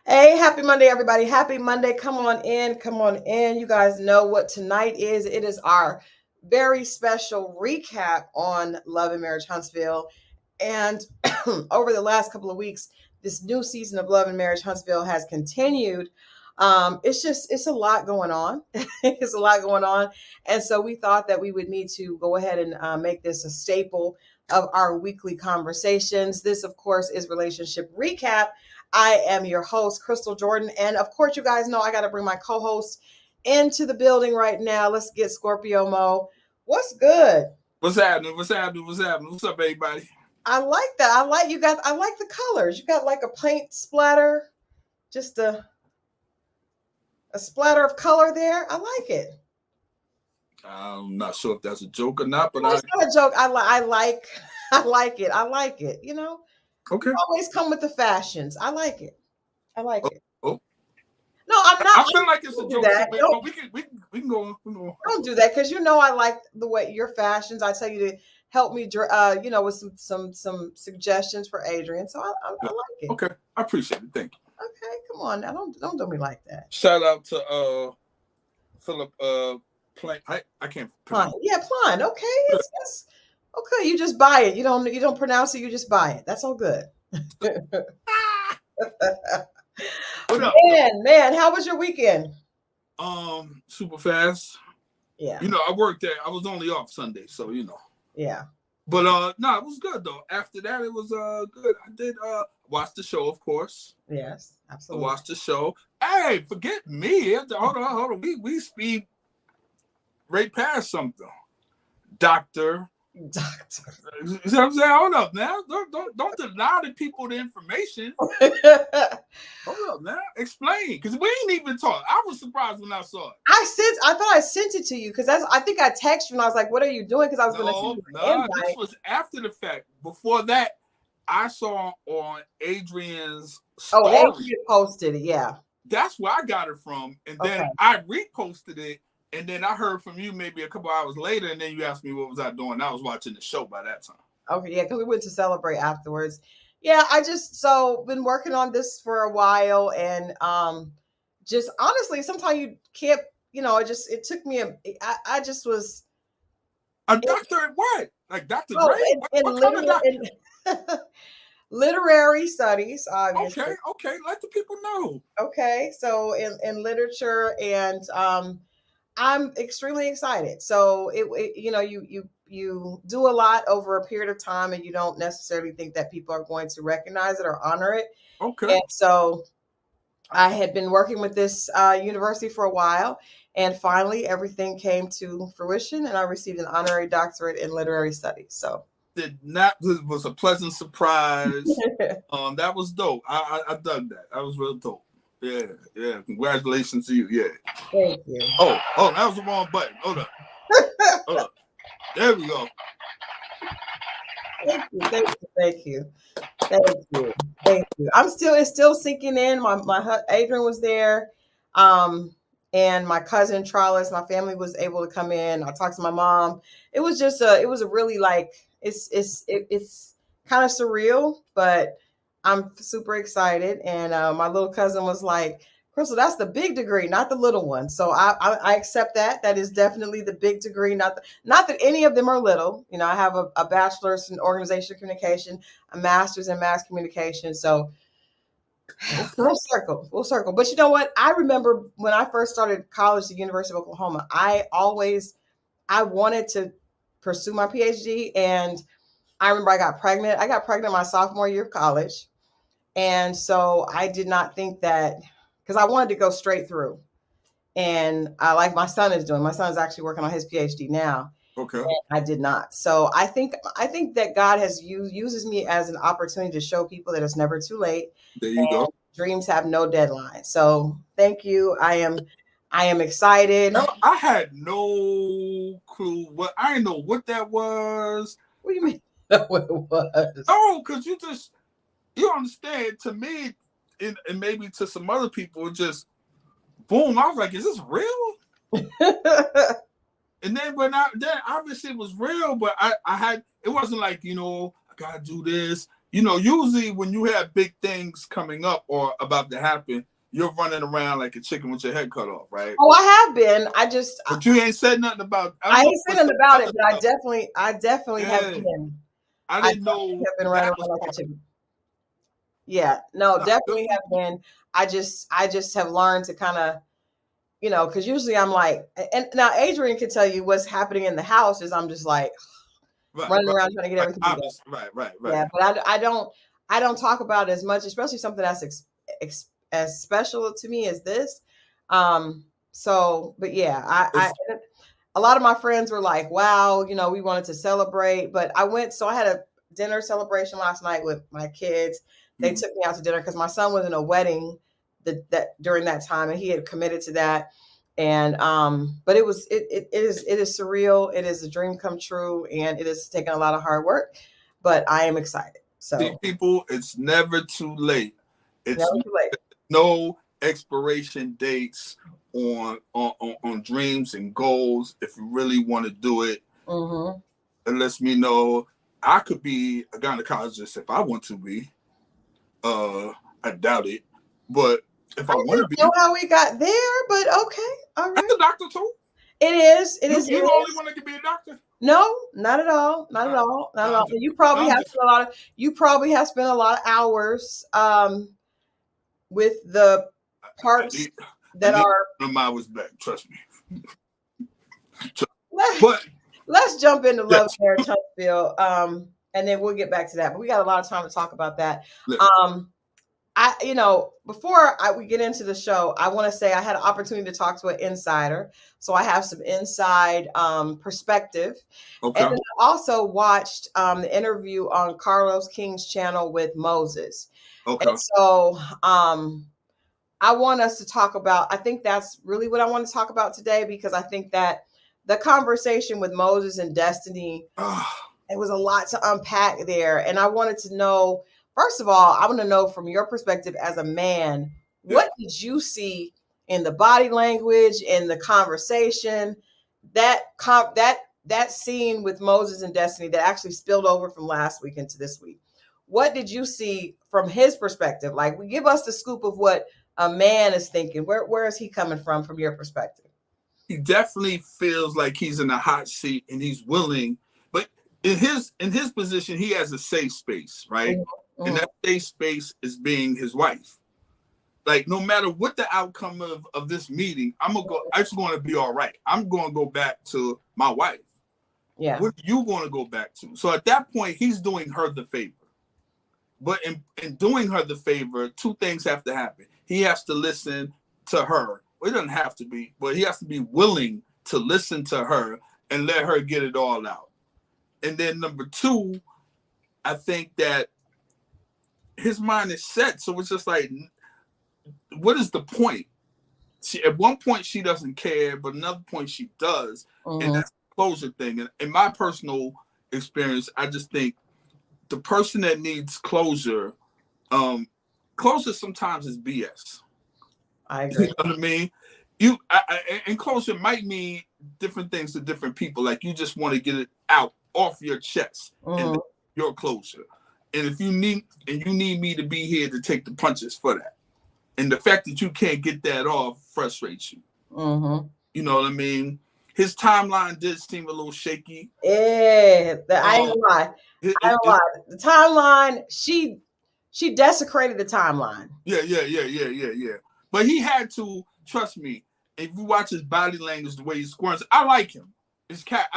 Hey, happy Monday, everybody. Happy Monday. Come on in. Come on in. You guys know what tonight is. It is our very special recap on Love and Marriage Huntsville. And over the last couple of weeks, this new season of Love and Marriage Huntsville has continued. It's a lot going on. It's a lot going on. And so we thought that we would need to go ahead and make this a staple of our weekly conversations. This, of course, is Relationship Recap. I am your host, Christal Jordan. And of course, you guys know I got to bring my co host into the building right now. Let's get Scorpio Moe. What's good? What's happening? What's happening? What's happening? What's up, everybody? I like that. I like the colors. You got like a paint splatter, just a splatter of color there. I like it. I'm not sure if that's a joke or not, but it's not a joke. I like it. I like it. You know, okay. You always come with the fashions. I like it. I like it. Oh. No, I'm not. I feel like it's a joke, but we can go on. Don't do that because you know I like the way your fashions. I tell you to help me, with some suggestions for Adrian. So I like it. Okay, I appreciate it. Thank you. Okay, come on now, don't do me like that. Shout out to Philip Plain. I can't pronounce. Yeah, Plain. Okay, it's okay. You just buy it. You don't pronounce it. You just buy it. That's all good. What up? Man, how was your weekend? Super fast. Yeah. You know, I worked there. I was only off Sunday, so you know. Yeah. But no, it was good though. After that, it was good. I did watch the show, of course. Yes, absolutely. I watched the show. Hey, forget me. Hold on. We speed right past something. Doctor. You know what I'm saying? Hold up now. Don't deny the people the information. Hold up now. Explain. Because we ain't even talk. I was surprised when I saw it. I thought I sent it to you because I think I texted you and I was like, what are you doing? Because I was going to send you an invite. This was after the fact. Before that, I saw on Adrian's story. Oh, Adrian posted it, yeah. That's where I got it from. And then I reposted it. And then I heard from you maybe a couple hours later, and then you asked me what was I doing. I was watching the show by that time. Okay, yeah, because we went to celebrate afterwards. Yeah, I just been working on this for a while, and just honestly, sometimes you can't, it took me I just was a doctor at what? Like Dr. Dre? What kind of doctor? Literary studies, obviously. Okay, let the people know. Okay, so in literature, and I'm extremely excited. So you do a lot over a period of time, and you don't necessarily think that people are going to recognize it or honor it. Okay. And so I had been working with this university for a while, and finally everything came to fruition, and I received an honorary doctorate in literary studies. So it was a pleasant surprise. That was dope. I dug that. That was real dope. Yeah. Congratulations to you. Yeah. Thank you. Oh, that was the wrong button. Hold up. There we go. Thank you. It's still sinking in. My Adrian was there. And my cousin Charles, my family was able to come in. I talked to my mom. It was just it was a really it's kind of surreal, but I'm super excited. And my little cousin was like, Christal, that's the big degree, not the little one. So I accept that. That is definitely the big degree. Not that any of them are little. You know, I have a bachelor's in organizational communication, a master's in mass communication. So full circle. But you know what? I remember when I first started college at the University of Oklahoma, I wanted to pursue my PhD. And I remember I got pregnant. I got pregnant my sophomore year of college. And so I did not think that, because I wanted to go straight through. And like my son is doing. My son is actually working on his PhD now. Okay. And I did not. So I think that God uses me as an opportunity to show people that it's never too late. There you go. Dreams have no deadline. So thank you. I am excited. No, I had no clue I didn't know what that was. What do you mean? What it was? Oh, because you understand, to me, and maybe to some other people, just boom. I was like, is this real? And then then obviously it was real, but I had, it wasn't like, I gotta do this, usually when you have big things coming up or about to happen, you're running around like a chicken with your head cut off, right? Oh, I have been. But you ain't said nothing about. I ain't said nothing about it, but stuff. I definitely have Yeah. been. I didn't know have been running that around was like a part. chicken. Yeah, no, Nah, definitely have been. I just have learned to kind of, because usually I'm like, and now Adrian can tell you what's happening in the house is I'm just like running around trying to get everything together. Right. Yeah, but I don't talk about it as much, especially something that's as special to me as this. So, but yeah, I a lot of my friends were like, wow, we wanted to celebrate, but so I had a dinner celebration last night with my kids. They took me out to dinner because my son was in a wedding that during that time, and he had committed to that. And but it is surreal. It is a dream come true, and it is taking a lot of hard work, but I am excited. So See, people, it's never too late. It's never too late. no expiration dates on dreams and goals. If you really want to do it, it lets me know I could be a gynecologist if I want to be. I doubt it, but if I want to be, I don't know how we got there, but okay, all right. I'm a doctor too. It is. You're the only one that can be a doctor. No, not at all. Not at all. Not at all. You probably have spent a lot of hours with the parts that are. I was back. Trust me. Let's jump into Love Marriage Huntsville, and then we'll get back to that. But we got a lot of time to talk about that. Before we get into the show, I want to say I had an opportunity to talk to an insider, so I have some inside perspective. Okay. And I also watched the interview on Carlos King's channel with Moses. Okay. And so I want us to talk about. I think that's really what I want to talk about today, because I think that the conversation with Moses and Destiny, it was a lot to unpack there, and I wanted to know. First of all, I want to know from your perspective as a man, what did you see in the body language, in the conversation, that scene with Moses and Destiny that actually spilled over from last week into this week? What did you see from his perspective? Like, give us the scoop of what a man is thinking. Where is he coming from your perspective? He definitely feels like he's in a hot seat and he's willing, but in his position, he has a safe space, right? Mm-hmm. And that safe space is being his wife. Like, no matter what the outcome of this meeting, I'm just going to be all right. I'm going to go back to my wife. Yeah. What are you going to go back to? So at that point, he's doing her the favor. But in doing her the favor, two things have to happen. He has to listen to her. Well, it doesn't have to be, but he has to be willing to listen to her and let her get it all out. And then number two, I think that his mind is set. So it's just like, what is the point? At one point, she doesn't care, but another point, she does. Mm-hmm. And that's the closure thing. And in my personal experience, I just think the person that needs closure, closure sometimes is BS. I agree. You know what I mean? And closure might mean different things to different people. Like, you just want to get it out off your chest, and your closure. And if you need me to be here to take the punches for that. And the fact that you can't get that off frustrates you. Mm-hmm. You know what I mean? His timeline did seem a little shaky. Yeah, I ain't gonna lie. The timeline, she desecrated the timeline. Yeah. But he had to, trust me, if you watch his body language, the way he squirms, I like him. His cat,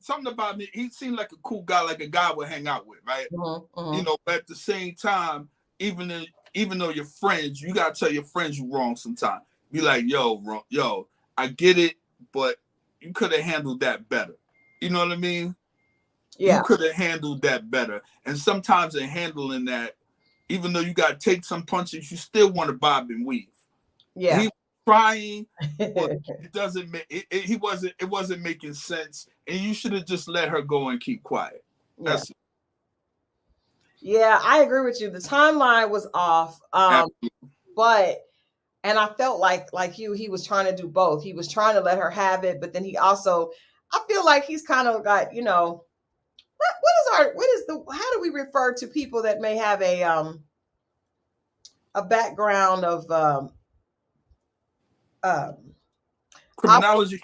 something about me, he seemed like a cool guy, like a guy would hang out with, right? Mm-hmm. You know, but at the same time, even though you're friends, you gotta tell your friends you're wrong sometimes. Be like, yo, I get it, but you could have handled that better. You know what I mean? Yeah. You could have handled that better. And sometimes in handling that, even though you gotta take some punches, you still want to bob and weave. Yeah. He was trying, but it doesn't make it wasn't making sense. And you should have just let her go and keep quiet. That's it. Yeah, I agree with you. The timeline was off. And I felt like he was trying to do both. He was trying to let her have it, but then he also, I feel like he's kind of got, how do we refer to people that may have a background of um Criminology.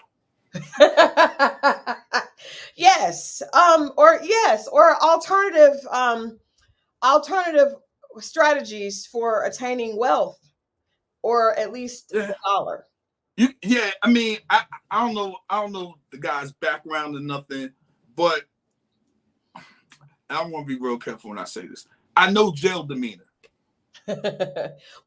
yes, or alternative strategies for attaining wealth, or at least Yeah. the dollar. Yeah, I mean, I don't know the guy's background or nothing, but I want to be real careful when I say this. I know jail demeanor.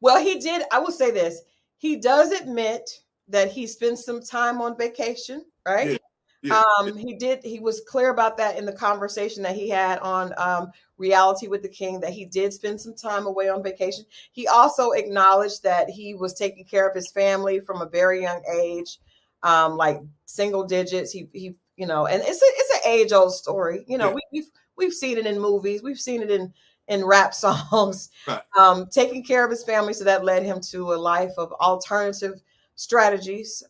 Well, I will say this. He does admit that he spent some time on vacation, right? Yeah, yeah. He was clear about that in the conversation that he had on Reality with the King, that he did spend some time away on vacation. He also acknowledged that he was taking care of his family from a very young age, like single digits. He and it's an age old story. Yeah. We've seen it in movies. We've seen it in rap songs. Right. Taking care of his family, so that led him to a life of alternative strategies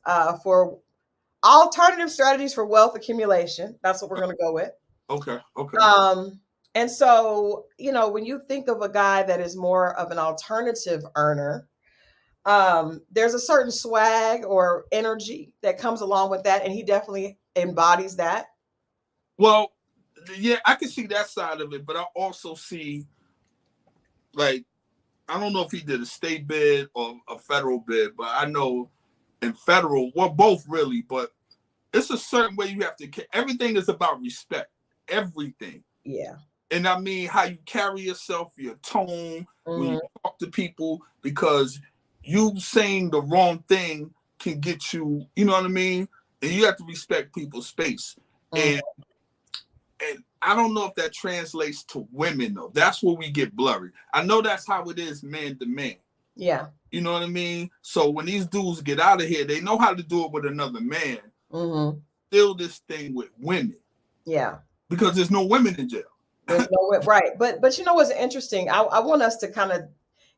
for wealth accumulation. That's what we're going to go with. Okay. And so, when you think of a guy that is more of an alternative earner, there's a certain swag or energy that comes along with that, and he definitely embodies that. Well, yeah, I can see that side of it, but I also see, like, I don't know if he did a state bid or a federal bid, but I know in federal, well, both really, but it's a certain way you have to. Everything is about respect. Everything. Yeah. And I mean how you carry yourself, your tone when you talk to people, because you saying the wrong thing can get you, you know what I mean? And you have to respect people's space. And I don't know if that translates to women though. That's where we get blurry. I know that's how it is man to man. Yeah. You know what I mean? So when these dudes get out of here, they know how to do it with another man. Still this thing with women. Yeah. Because there's no women in jail. There's no way, right. But you know what's interesting? I want us to kind of,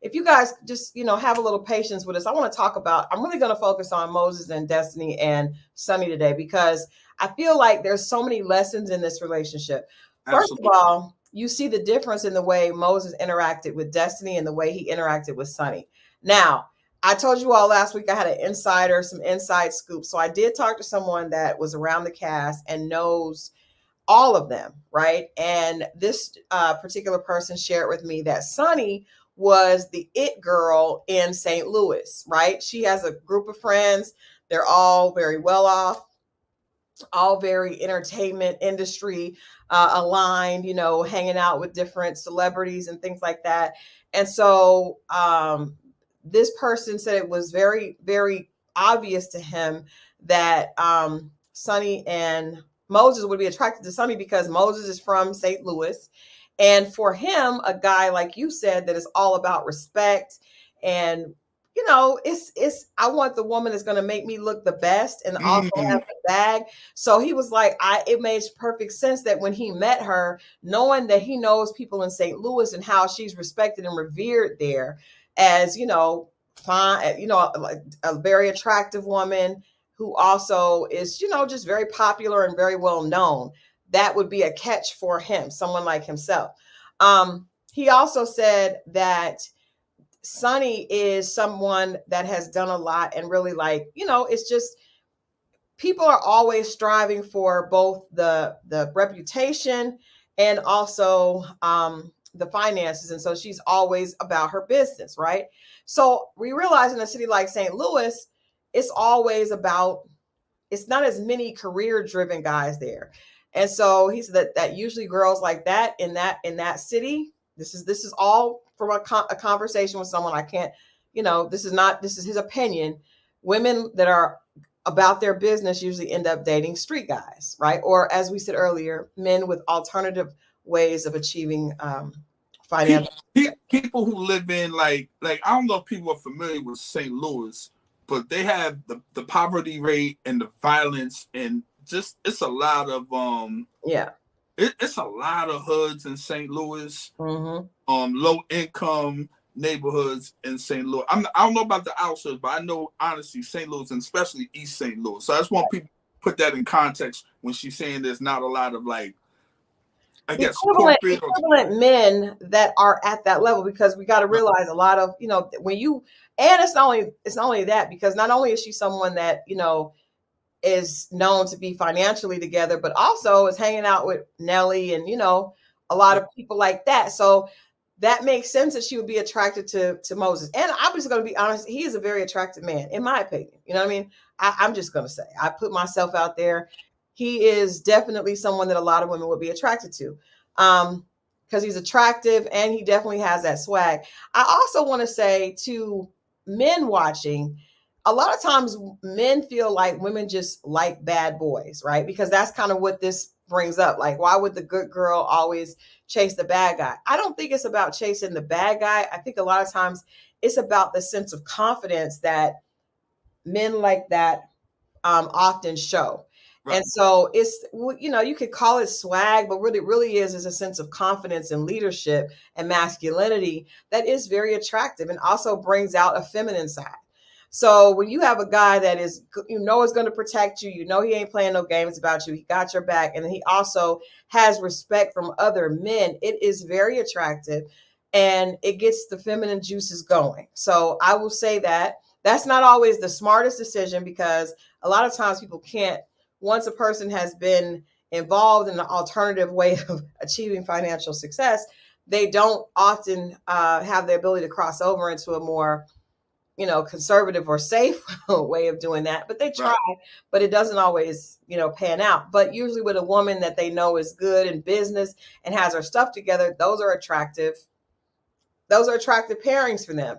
if you guys just, have a little patience with us, I want to talk about, I'm really going to focus on Moses and Destiny and Sunny today, because I feel like there's so many lessons in this relationship. First of all, you see the difference in the way Moses interacted with Destiny and the way he interacted with Sunny. Now, I told you all last week I had some inside scoop. So I did talk to someone that was around the cast and knows all of them, right? And this particular person shared with me that Sunny was the it girl in St. Louis, right? She has a group of friends. They're all very well off, all very entertainment industry aligned, hanging out with different celebrities and things like that. And so this person said it was very, very obvious to him that Sunny and Moses would be attracted to Sunny because Moses is from St. Louis. And for him, a guy like you said, that is all about respect and I want the woman that's going to make me look the best and also have the bag. So he was like, it made perfect sense that when he met her, knowing that he knows people in St. Louis and how she's respected and revered there as, fine, like a very attractive woman who also is, just very popular and very well known. That would be a catch for him, someone like himself. He also said that Sunny is someone that has done a lot and really it's just people are always striving for both the reputation and also the finances. And so she's always about her business, right? So we realize in a city like St. Louis, it's not as many career driven guys there. And so he said that usually girls like that in that city, this is all from a conversation with someone. I can't, this is his opinion. Women that are about their business usually end up dating street guys, right? Or as we said earlier, men with alternative ways of achieving financial. People who live in like I don't know if people are familiar with St. Louis, but they have the poverty rate and the violence and just it's a lot of it's a lot of hoods in St. Louis, low income neighborhoods in St. Louis. I don't know about the outskirts, but I know honestly St. Louis and especially East St. Louis. So I just want people to put that in context when she's saying there's not a lot of like I the guess corporate or equivalent men that are at that level, because we got to realize a lot of, when you, and it's not only that, because not only is she someone that, is known to be financially together, but also is hanging out with Nelly and, a lot of people like that. So that makes sense that she would be attracted to Moses. And I'm just going to be honest, he is a very attractive man, in my opinion. You know what I mean? I'm just going to say, I put myself out there. He is definitely someone that a lot of women would be attracted to, because he's attractive and he definitely has that swag. I also want to say to men watching, a lot of times men feel like women just like bad boys, right? Because that's kind of what this brings up. Like, why would the good girl always chase the bad guy? I don't think it's about chasing the bad guy. I think a lot of times it's about the sense of confidence that men like that often show. right. And so it's, you could call it swag, but what it really is a sense of confidence and leadership and masculinity that is very attractive and also brings out a feminine side. So when you have a guy that is, is going to protect you, he ain't playing no games about you, he got your back, and he also has respect from other men, it is very attractive and it gets the feminine juices going. So I will say that that's not always the smartest decision, because a lot of times people can't, once a person has been involved in an alternative way of achieving financial success, they don't often have the ability to cross over into a more conservative or safe way of doing that, but they try, right. But it doesn't always, pan out. But usually with a woman that they know is good in business and has her stuff together, those are attractive pairings for them.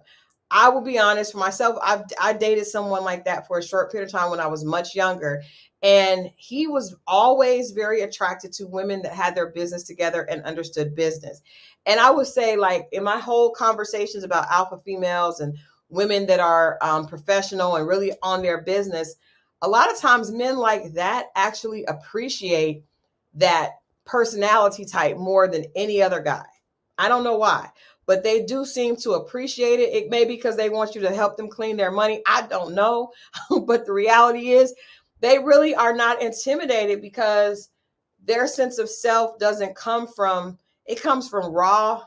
I will be honest, for myself, I dated someone like that for a short period of time when I was much younger. And he was always very attracted to women that had their business together and understood business. And I would say, like, in my whole conversations about alpha females and women that are professional and really on their business, a lot of times men like that actually appreciate that personality type more than any other guy. I don't know why, but they do seem to appreciate it. It may be because they want you to help them clean their money. I don't know. But the reality is they really are not intimidated, because their sense of self doesn't come from, it comes from raw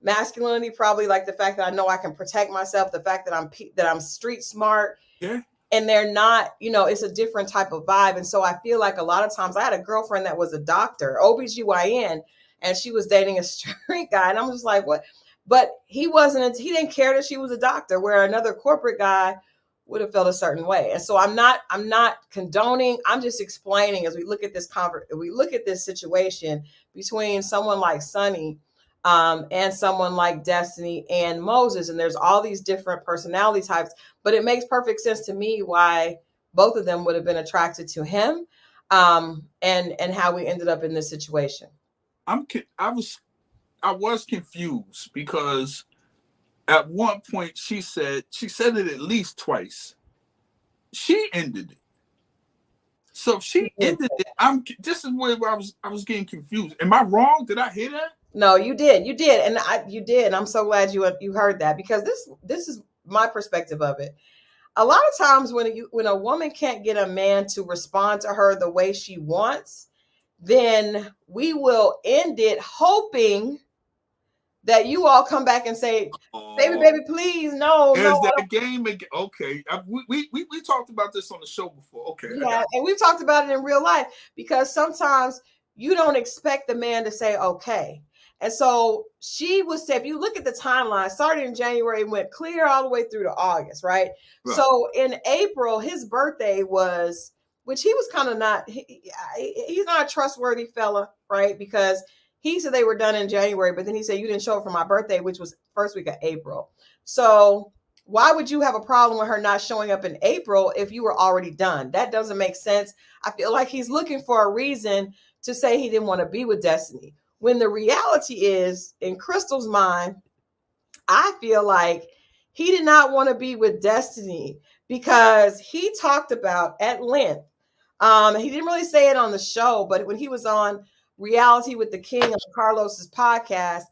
masculinity, probably, like the fact that I know I can protect myself, the fact that I'm street smart. Yeah. And they're not, it's a different type of vibe. And so I feel like a lot of times, I had a girlfriend that was a doctor, OBGYN, and she was dating a street guy. And I'm just like, what? But he didn't care that she was a doctor, where another corporate guy would have felt a certain way. And so I'm not condoning, I'm just explaining, as we look at this situation between someone like Sunny and someone like Destiny and Moses. And there's all these different personality types, but it makes perfect sense to me why both of them would have been attracted to him, and how we ended up in this situation. I was confused, because at one point she said it at least twice. She ended it. So if she ended it, this is where I was getting confused. Am I wrong? Did I hear that? No, you did. You did. And you did. And I'm so glad you heard that, because this is my perspective of it. A lot of times when a woman can't get a man to respond to her the way she wants, then we will end it hoping that you all come back and say, baby, please, no. Is that game again? Okay. We talked about this on the show before. Okay. Yeah, and we've talked about it in real life, because sometimes you don't expect the man to say okay. And so she would say, if you look at the timeline, started in January, went clear all the way through to August, right? So in April, his birthday was, which he was kind of not, he's not a trustworthy fella, right? Because he said they were done in January, but then he said, you didn't show up for my birthday, which was first week of April. So why would you have a problem with her not showing up in April if you were already done? That doesn't make sense. I feel like he's looking for a reason to say he didn't want to be with Destiny, when the reality is, in Christal's mind, I feel like he did not want to be with Destiny, because he talked about at length. He didn't really say it on the show, but when he was on Reality with the King of Carlos's podcast,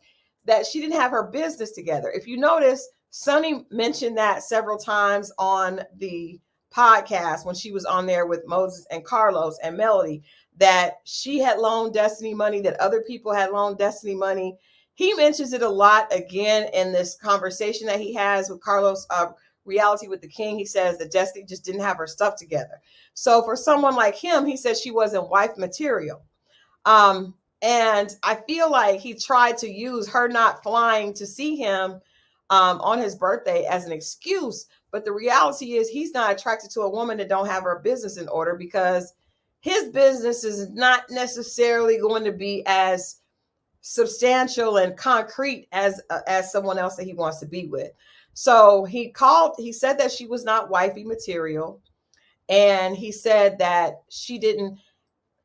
that she didn't have her business together. If you notice, Sunny mentioned that several times on the podcast when she was on there with Moses and Carlos and Melody, that she had loaned Destiny money, that other people had loaned Destiny money. He mentions it a lot again in this conversation that he has with Carlos, Reality with the King. He says that Destiny just didn't have her stuff together. So for someone like him, he says she wasn't wife material. And I feel like he tried to use her not flying to see him on his birthday as an excuse. But the reality is he's not attracted to a woman that don't have her business in order, because his business is not necessarily going to be as substantial and concrete as someone else that he wants to be with. So he said that she was not wifey material. And he said that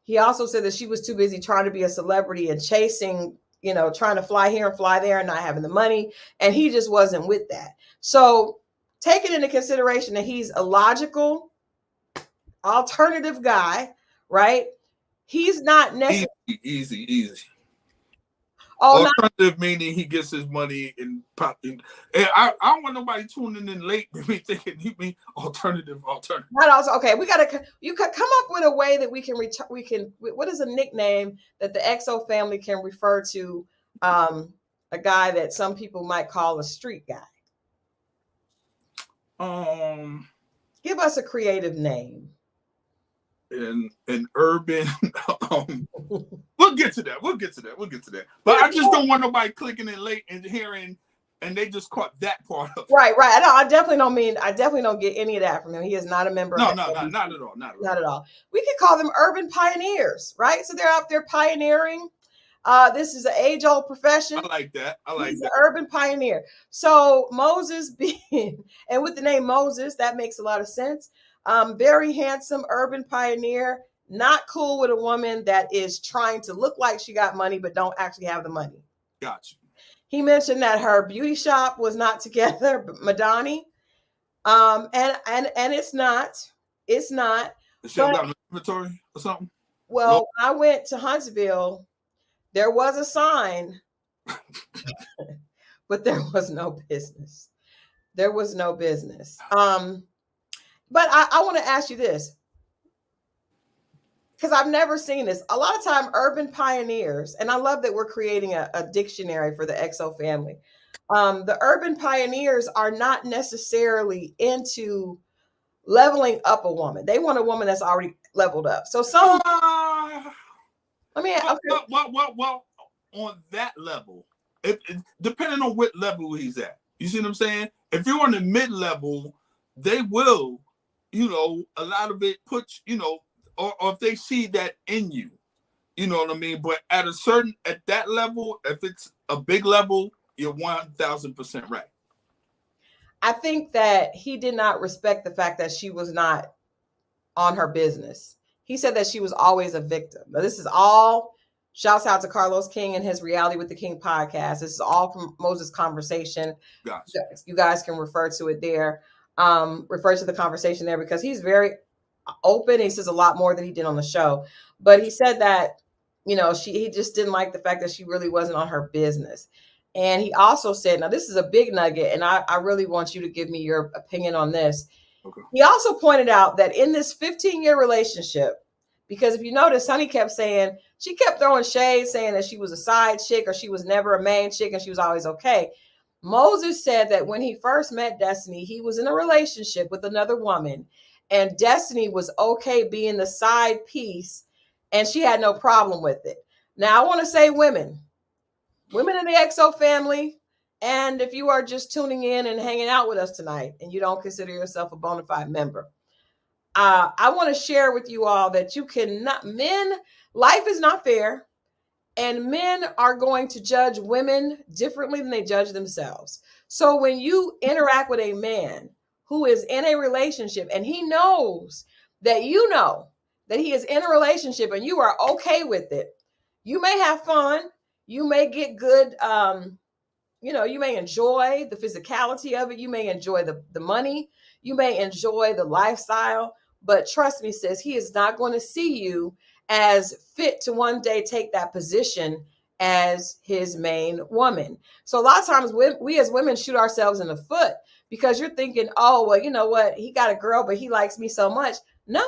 he also said that she was too busy trying to be a celebrity and chasing, trying to fly here and fly there and not having the money. And he just wasn't with that. So taking into consideration that he's a logical, alternative guy, right? He's not necessarily easy. Oh, alternative meaning he gets his money and pop. And I don't want nobody tuning in late to be thinking he mean alternative. Not also okay. You could come up with a way that we can. What is a nickname that the XO family can refer to a guy that some people might call a street guy? Give us a creative name. An urban. We'll get to that. But I just don't want nobody clicking in late and hearing, and they just caught that part of it. Right. I definitely don't get any of that from him. He is not a member. No, not at all. We could call them urban pioneers, right? So they're out there pioneering. This is an age-old profession. I like that. He's an urban pioneer. So Moses being, and with the name Moses, that makes a lot of sense. Very handsome urban pioneer, not cool with a woman that is trying to look like she got money but don't actually have the money. Gotcha. He mentioned that her beauty shop was not together, Madani. And it's not. It's not. Does she have an inventory or something? Well, when I went to Huntsville, there was a sign, but there was no business. But I want to ask you this, because I've never seen this. A lot of time, urban pioneers, and I love that we're creating a dictionary for the XO family. The urban pioneers are not necessarily into leveling up a woman. They want a woman that's already leveled up. So some. Well, on that level, depending on what level he's at, you see what I'm saying? If you're on the mid-level, they will, a lot of it puts, or if they see that in you, you know what I mean? But at that level, if it's a big level, you're 1000% right. I think that he did not respect the fact that she was not on her business. He said that she was always a victim. Now, this is all shouts out to Carlos King and his Reality with the King podcast. This is all from Moses' conversation. Gotcha. You guys can refer to it there. Refer to the conversation there, because he's very open. He says a lot more than he did on the show. But he said that, he just didn't like the fact that she really wasn't on her business. And he also said, now this is a big nugget, and I really want you to give me your opinion on this. Okay. He also pointed out that in this 15-year relationship, because if you notice, Sunni kept throwing shade, saying that she was a side chick or she was never a main chick and she was always okay. Moses said that when he first met Destiny, he was in a relationship with another woman, and Destiny was okay being the side piece, and she had no problem with it. Now, I want to say women in the XO family, and if you are just tuning in and hanging out with us tonight and you don't consider yourself a bona fide member, I want to share with you all that life is not fair, and men are going to judge women differently than they judge themselves. So when you interact with a man who is in a relationship and he knows that that he is in a relationship and you are okay with it, you may have fun, you may get good, you may enjoy the physicality of it, you may enjoy the money, you may enjoy the lifestyle, but trust me, sis, he is not going to see you as fit to one day take that position as his main woman. So a lot of times we as women shoot ourselves in the foot, because you're thinking, oh, well, you know what? He got a girl, but he likes me so much. No.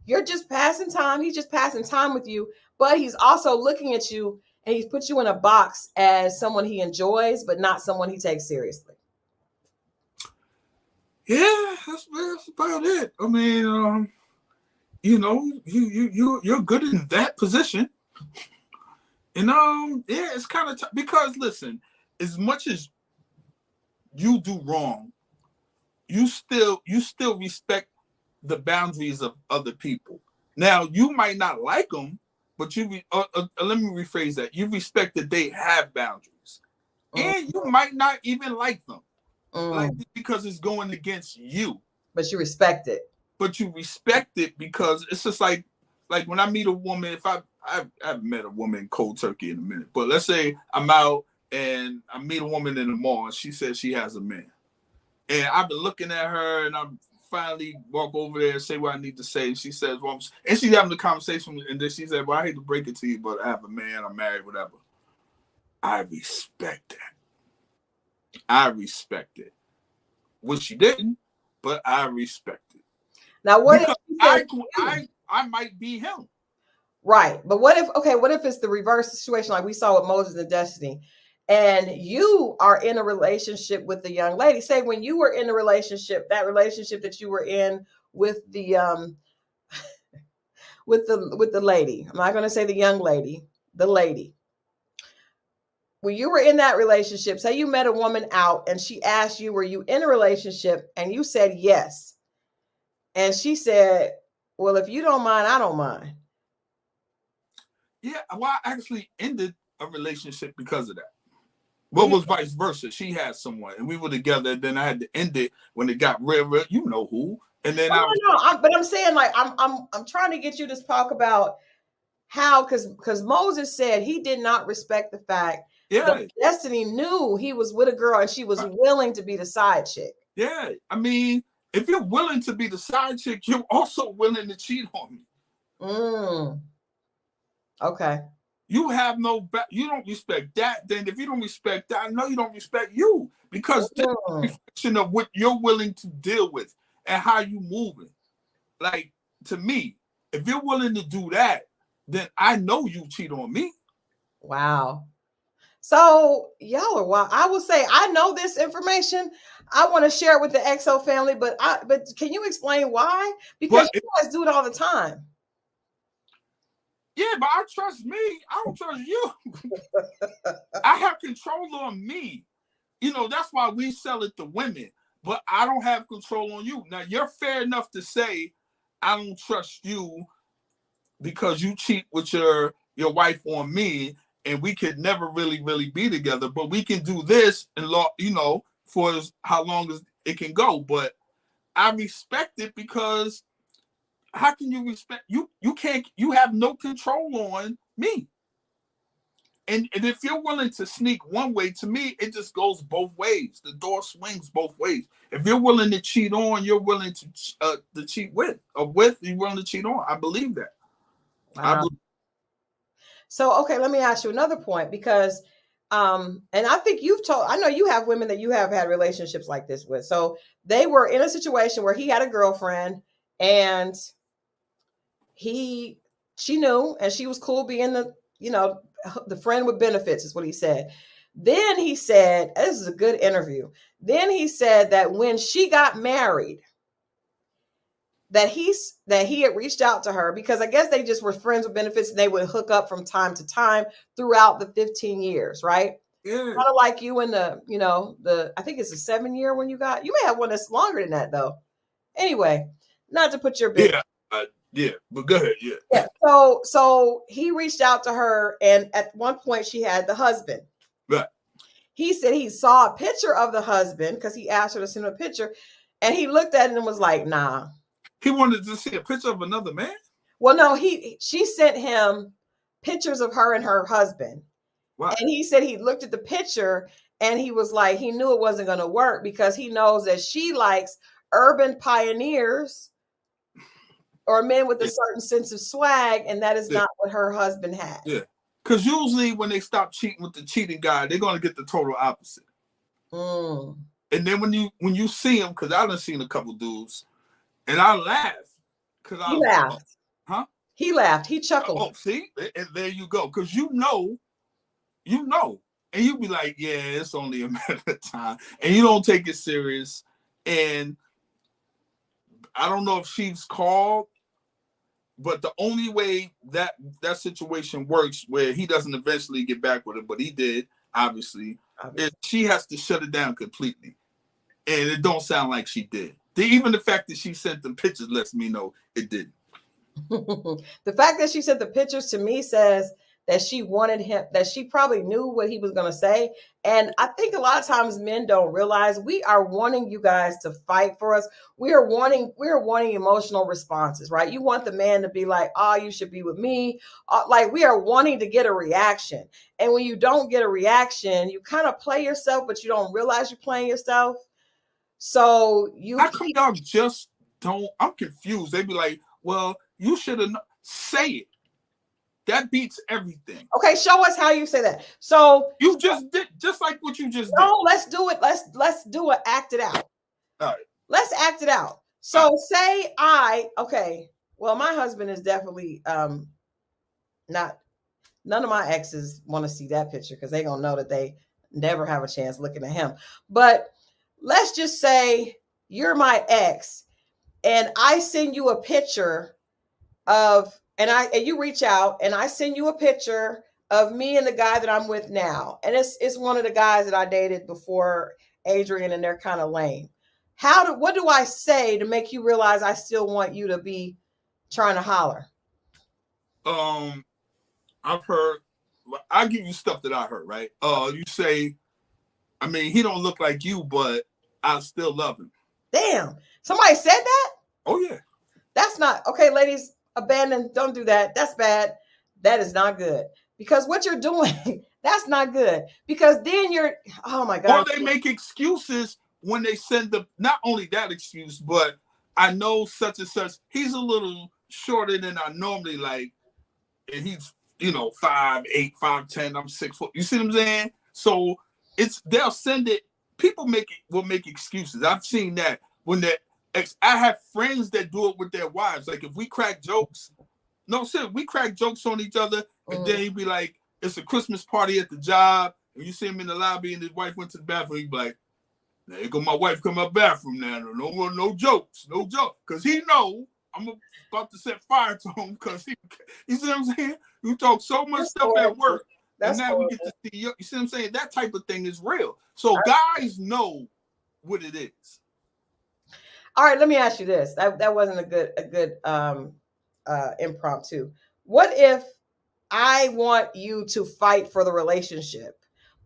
You're just passing time. He's just passing time with you, but he's also looking at you and he's put you in a box as someone he enjoys, but not someone he takes seriously. Yeah, that's about it. I mean, you're good in that position. And yeah, it's kind of because listen, as much as you do wrong, you still respect the boundaries of other people. Now, you might not like them, but let me rephrase that. You respect that they have boundaries, and you might not even like them, like because it's going against you. But you respect it. But you respect it because it's just like when I meet a woman. If I've met a woman cold turkey in a minute, but let's say I'm out and I meet a woman in the mall and she says she has a man, and I've been looking at her and I'm finally walk over there and say what I need to say. And she says, well, and she's having the conversation, and then she said, well, I hate to break it to you, but I have a man, I'm married, whatever. I respect that. I respect it. Well, she didn't, but I respect it. Now, what because if I might be him. Right. But what if it's the reverse situation like we saw with Moses and Destiny? And you are in a relationship with the young lady. Say when you were in a relationship, that relationship that you were in with the with the lady. I'm not going to say the young lady, the lady. When you were in that relationship, say you met a woman out and she asked you, were you in a relationship? And you said yes. And she said, well, if you don't mind, I don't mind. Yeah, well, I actually ended a relationship because of that. Well, it was vice versa. She had someone, and we were together. And then I had to end it when it got real. You know who? And then but I'm saying like I'm trying to get you to talk about how because Moses said he did not respect the fact that Destiny knew he was with a girl and she was willing to be the side chick. Yeah, I mean, if you're willing to be the side chick, you're also willing to cheat on me. Okay. You have you don't respect that. Then if you don't respect that, I know you don't respect you because this is a reflection of what you're willing to deal with and how you moving. Like, to me, if you're willing to do that, then I know you cheat on me. Wow. So y'all are wild. I will say I know this information. I want to share it with the XO family, but can you explain why? Because you guys do it all the time. Yeah, but I trust me. I don't trust you. I have control on me. That's why we sell it to women. But I don't have control on you. Now, you're fair enough to say, I don't trust you because you cheat with your wife on me, and we could never really, really be together. But we can do this and for how long as it can go. But I respect it because how can you respect you? You have no control on me. And if you're willing to sneak one way, to me, it just goes both ways. The door swings both ways. If you're willing to cheat on, you're willing to cheat with. Or with, you're willing to cheat on. I believe that. Wow. So, okay, let me ask you another point because, and I think I know you have women that you have had relationships like this with. So they were in a situation where he had a girlfriend and she knew, and she was cool being the friend with benefits is what he said. Then he said, this is a good interview. Then he said that when she got married, that he had reached out to her because I guess they just were friends with benefits and they would hook up from time to time throughout the 15 years, right? Yeah. Kind of like you in I think it's a 7 year when you may have one that's longer than that though. Anyway, not to put your business. Yeah, but go ahead. Yeah. So he reached out to her, and at one point she had the husband. Right. He said he saw a picture of the husband because he asked her to send him a picture, and he looked at it and was like, "Nah." He wanted to see a picture of another man? Well, no, she sent him pictures of her and her husband. Wow. And he said he looked at the picture and he was like, he knew it wasn't going to work because he knows that she likes urban pioneers or men with a certain sense of swag, and that is not what her husband had. Yeah. Because usually when they stop cheating with the cheating guy, they're going to get the total opposite. And then when you see him, because I done seen a couple dudes, and I laugh Cause He I was, laughed. huh? He laughed. He chuckled. Oh, see, and there you go. Cause you know, and you be like, yeah, it's only a matter of time, and you don't take it serious. And I don't know if she's called, but the only way that situation works, where he doesn't eventually get back with her, but he did, obviously, is she has to shut it down completely. And it don't sound like she did. Even the fact that she sent them pictures lets me know it didn't. The fact that she sent the pictures to me says that she wanted him, that she probably knew what he was going to say. And I think a lot of times men don't realize we are wanting you guys to fight for us. We are wanting emotional responses, right? You want the man to be like, oh, you should be with me. Like we are wanting to get a reaction. And when you don't get a reaction, you kind of play yourself, but you don't realize you're playing yourself. So How come y'all just don't? I'm confused. They be like, well, you should have say it. That beats everything. Okay, show us how you say that. So you just did just like what you just did. No, let's do it. Let's do it. Act it out. All right. Let's act it out. So say okay. Well, my husband is definitely not. None of my exes want to see that picture because they're gonna know that they never have a chance looking at him. But let's just say you're my ex, and I send you a picture of, and you reach out, and I send you a picture of me and the guy that I'm with now, and it's one of the guys that I dated before Adrian, and they're kind of lame. What do I say to make you realize I still want you to be trying to holler? I've heard. I'll give you stuff that I heard. Right? You say, I mean, he don't look like you, but I still love him. Damn, somebody said that? Oh yeah. That's not okay, ladies. Abandon. Don't do that. That's bad. That is not good. Because what you're doing, that's not good. Because then you're, oh my God. Or they make excuses when they send not only that excuse, but I know such and such, he's a little shorter than I normally like, and he's, 5'8", 5'10", I'm 6 foot. You see what I'm saying? So they'll send it, people will make excuses. I've seen that when I have friends that do it with their wives. Like if we crack jokes, we crack jokes on each other, and then he'd be like, it's a Christmas party at the job, and you see him in the lobby, and his wife went to the bathroom. He'd be like, there you go, my wife come out bathroom now. No jokes, because he know I'm about to set fire to him. Because you see what I'm saying? You talk so much stuff at work, and now we get to see you. You see what I'm saying? That type of thing is real. So guys know what it is. All right, let me ask you this. That wasn't a good impromptu. What if I want you to fight for the relationship,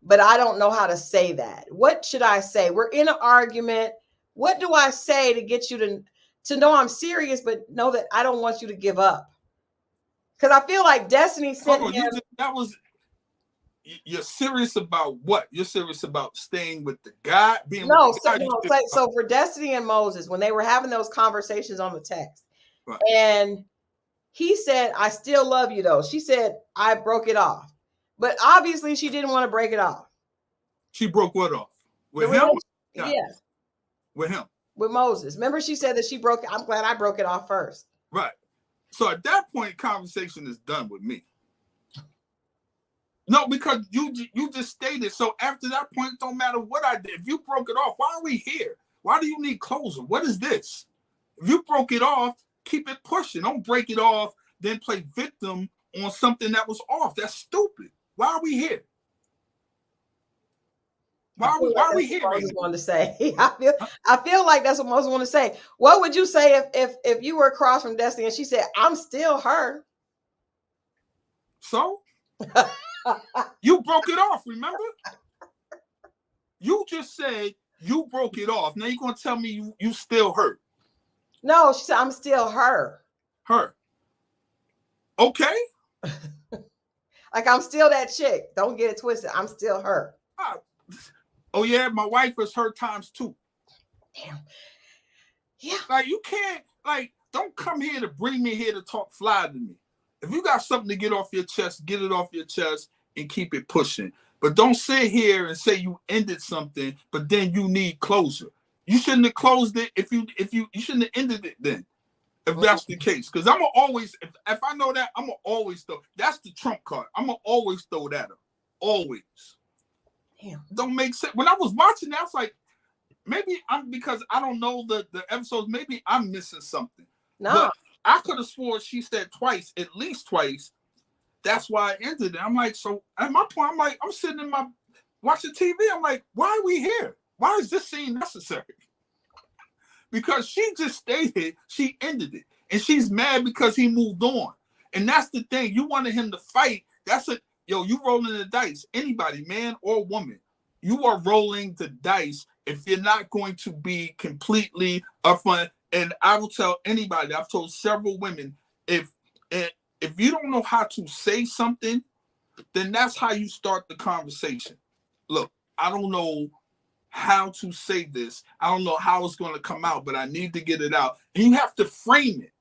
but I don't know how to say that? What should I say? We're in an argument. What do I say to get you to know I'm serious, but know that I don't want you to give up? Because I feel like Destiny sent him. You're serious about what? You're serious about staying with the guy? So for Destiny and Moses, when they were having those conversations on the text, right, and he said, I still love you though. She said, I broke it off. But obviously she didn't want to break it off. She broke what off? With him? Yes. With him. With Moses. Remember she said that she broke it. I'm glad I broke it off first. Right. So at that point, conversation is done with me. No, because you just stated. So after that point, it don't matter what I did. If you broke it off, why are we here? Why do you need closure? What is this? If you broke it off, keep it pushing. Don't break it off, then play victim on something that was off. That's stupid. Why are we here? Why are we here? Moses wanted to say. I feel like that's what Moses wanted to say. What would you say if you were across from Destiny and she said, I'm still her? So you broke it off, remember? You just said you broke it off. Now you're gonna tell me you still hurt. No, she said, I'm still her. Her. Okay. Like I'm still that chick. Don't get it twisted. I'm still her. Oh yeah, my wife is her times 2. Damn. Yeah. Like you can't, don't come here to bring me here to talk fly to me. If you got something to get off your chest, get it off your chest and keep it pushing. But don't sit here and say you ended something, but then you need closure. You shouldn't have closed it if you shouldn't have ended it then. if that's the case. Because I'm going to always, if I know that, I'm going to always throw. That's the trump card. I'm going to always throw that up. Always. Damn. Don't make sense. When I was watching that, I was like, maybe because I don't know the episodes, maybe I'm missing something. No. But I could have sworn she said twice, at least twice. That's why I ended it. I'm like, so at my point, I'm like, I'm sitting in my watching TV. I'm like, why are we here? Why is this scene necessary? Because she just stated she ended it. And she's mad because he moved on. And that's the thing. You wanted him to fight. That's it. Yo, you rolling the dice. Anybody, man or woman, you are rolling the dice if you're not going to be completely upfront. And I will tell anybody, I've told several women, if you don't know how to say something, then that's how you start the conversation. Look, I don't know how to say this. I don't know how it's going to come out, but I need to get it out. And you have to frame it.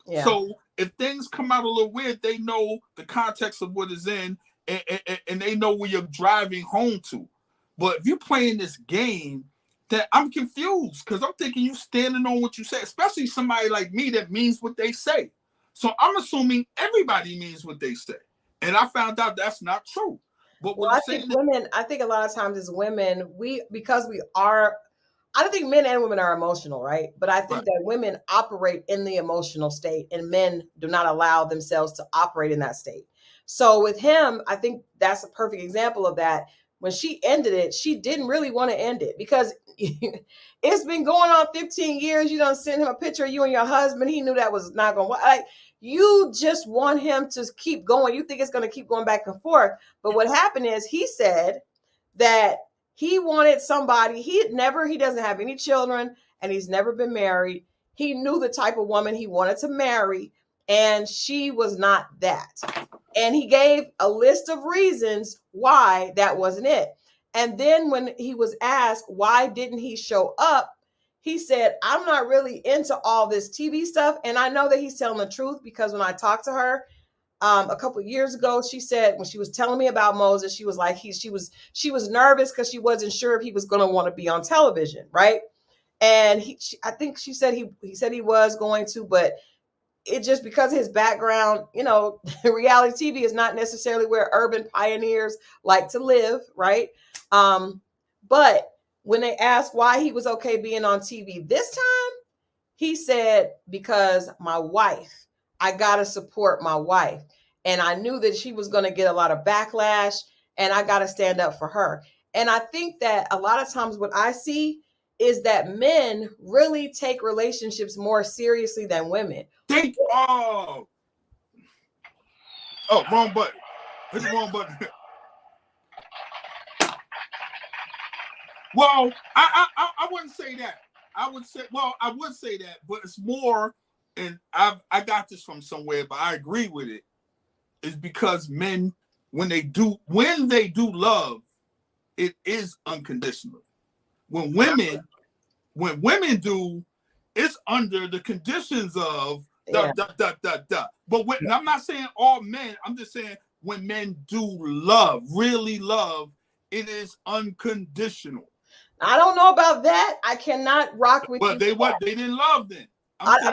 Yeah. So if things come out a little weird, they know the context of what is in, and they know where you're driving home to. But if you're playing this game, that I'm confused because I'm thinking you standing on what you say, especially somebody like me that means what they say. So I'm assuming everybody means what they say. And I found out that's not true. But I think women, I think a lot of times as women, because we are, I don't think men and women are emotional, right? But I think that women operate in the emotional state and men do not allow themselves to operate in that state. So with him, I think that's a perfect example of that. When she ended it, she didn't really want to end it because it's been going on 15 years. You done sent him a picture of you and your husband. He knew that was not going to work. You just want him to keep going. You think it's going to keep going back and forth. But what happened is he said that he wanted somebody. He doesn't have any children and he's never been married. He knew the type of woman he wanted to marry and she was not that. And he gave a list of reasons why that wasn't it. And then when he was asked, why didn't he show up? He said, I'm not really into all this TV stuff. And I know that he's telling the truth because when I talked to her a couple of years ago, she said when she was telling me about Moses, she was like, she was nervous because she wasn't sure if he was going to want to be on television. Right. And I think she said he said he was going to, but it just because of his background, reality TV is not necessarily where urban pioneers like to live, right? But when they asked why he was okay being on TV this time, he said, because my wife, I got to support my wife. And I knew that she was going to get a lot of backlash and I got to stand up for her. And I think that a lot of times what I see is that men really take relationships more seriously than women. Wrong button. Hit the wrong button. Well, I wouldn't say that. I would say that, but it's more, and I got this from somewhere, but I agree with it. Is because men, when they do love, it is unconditional. When women do, it's under the conditions of da. But I'm not saying all men. I'm just saying when men do love, really love, it is unconditional. I don't know about that. I cannot rock with you. But they didn't love then. I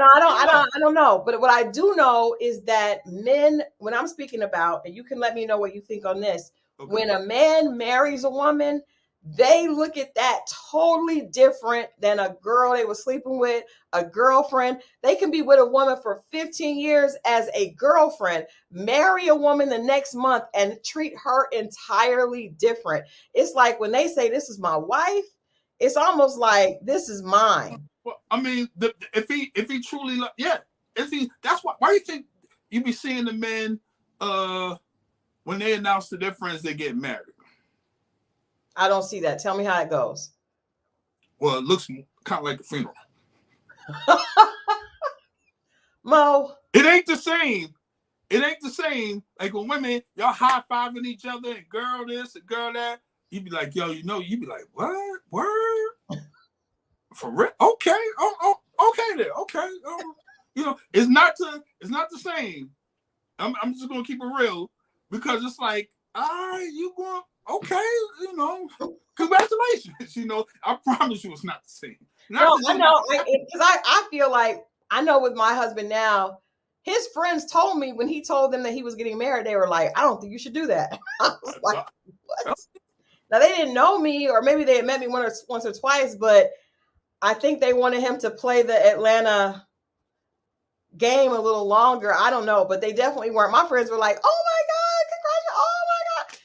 don't know. But what I do know is that men, when I'm speaking about, and you can let me know what you think on this, okay. When a man marries a woman, they look at that totally different than a girl they were sleeping with, a girlfriend. They can be with a woman for 15 years as a girlfriend, marry a woman the next month and treat her entirely different. It's like when they say, this is my wife, it's almost like this is mine. Well, I mean, if he truly that's why do you think you be seeing the men when they announce to their friends they get married? I don't see that. Tell me how it goes. Well, it looks kind of like a funeral. Mo. It ain't the same. Like when women, y'all high-fiving each other and girl this and girl that. You be like, yo, you be like, what? Word? For real? Okay. Oh, okay then. Okay. It's not the same. I'm just gonna keep it real because it's like, you going okay, congratulations. I promise you it's not the same. I know, because I feel like I know with my husband now, his friends told me when he told them that he was getting married, they were like, I don't think you should do that. I was like, what? Now, they didn't know me, or maybe they had met me once or twice, but I think they wanted him to play the Atlanta game a little longer. I don't know, but they definitely weren't. My friends were like, oh my God, congratulations. Oh my God.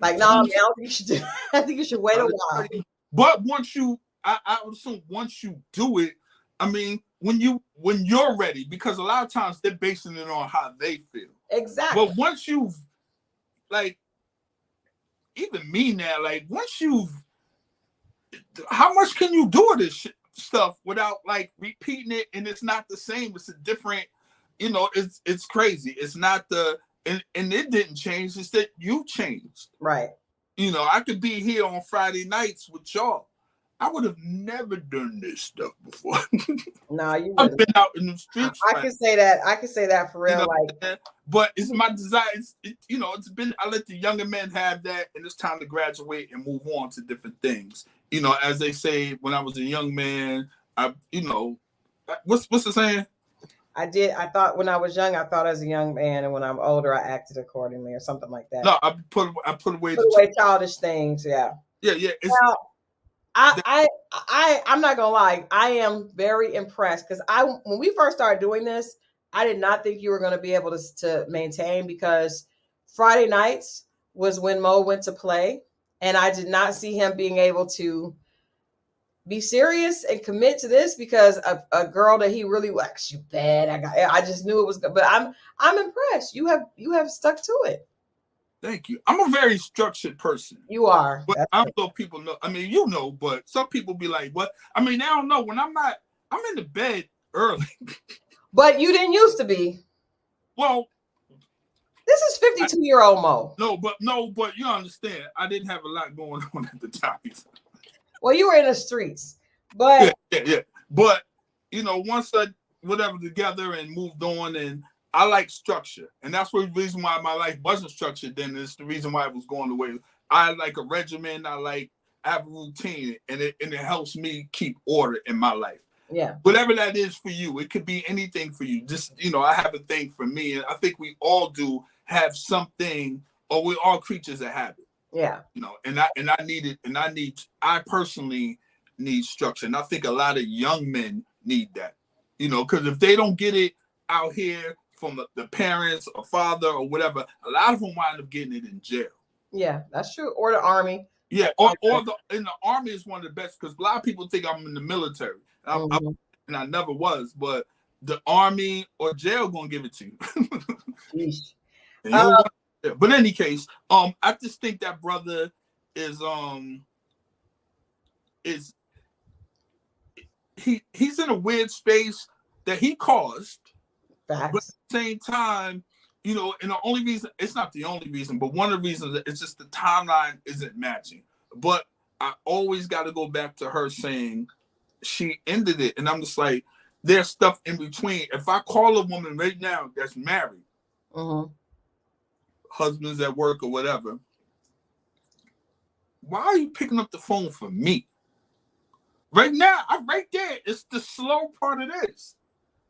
Like, no, man, I don't think you should do I think you should wait a while. But once I would assume once you do it, I mean, when you're ready, because a lot of times they're basing it on how they feel. Exactly. But once you've, like, even me now, like, once you've, how much can you do with this stuff without, like, repeating it, and it's not the same, it's a different, it's crazy. It's not and it didn't change, it's that you changed. Right. I could be here on Friday nights with y'all. I would have never done this stuff before. No, you wouldn't. I've been out in the streets. I can say that. I can say that for real. But it's my desire. It's been. I let the younger men have that, and it's time to graduate and move on to different things. As they say, when I was a young man, what's the saying? I thought when I was young, I thought as a young man, and when I'm older, I acted accordingly, or something like that. No, I put away childish things. Yeah. Yeah. Now, I'm not gonna lie. I am very impressed because when we first started doing this, I did not think you were going to be able to maintain, because Friday nights was when Mo went to play, and I did not see him being able to be serious and commit to this because of a girl that he really likes. You bad. I just knew it was good, but I'm impressed. You have stuck to it. Thank you. I'm a very structured person. You are. But I don't know if people know. I mean, but some people be like, what? I mean, they don't know. When I'm in the bed early. But you didn't used to be. Well, this is 52-year-old Mo. No, but you understand. I didn't have a lot going on at the time. Well, you were in the streets. But yeah. But once I whatever together and moved on, and I like structure, and that's the reason why my life wasn't structured then. It's the reason why it was going the way. I like a regimen. I have a routine, and it helps me keep order in my life. Yeah. Whatever that is for you, it could be anything for you. Just I have a thing for me, and I think we all do have something, or we're all creatures of habit. Yeah. I personally need structure, and I think a lot of young men need that. Because if they don't get it out here from the parents or father or whatever, a lot of them wind up getting it in jail. Yeah, that's true. Or the army. Yeah, in the army is one of the best, because a lot of people think I'm in the military, and I never was. But the army or jail gonna give it to you. But in any case, I just think that brother is he's in a weird space that he caused. Facts. But at the same time, and the only reason, it's not the only reason, but one of the reasons, it's just the timeline isn't matching. But I always got to go back to her saying she ended it. And I'm just like, there's stuff in between. If I call a woman right now that's married, husband's at work or whatever, why are you picking up the phone for me? Right now, I'm right there. It's the slow part of this.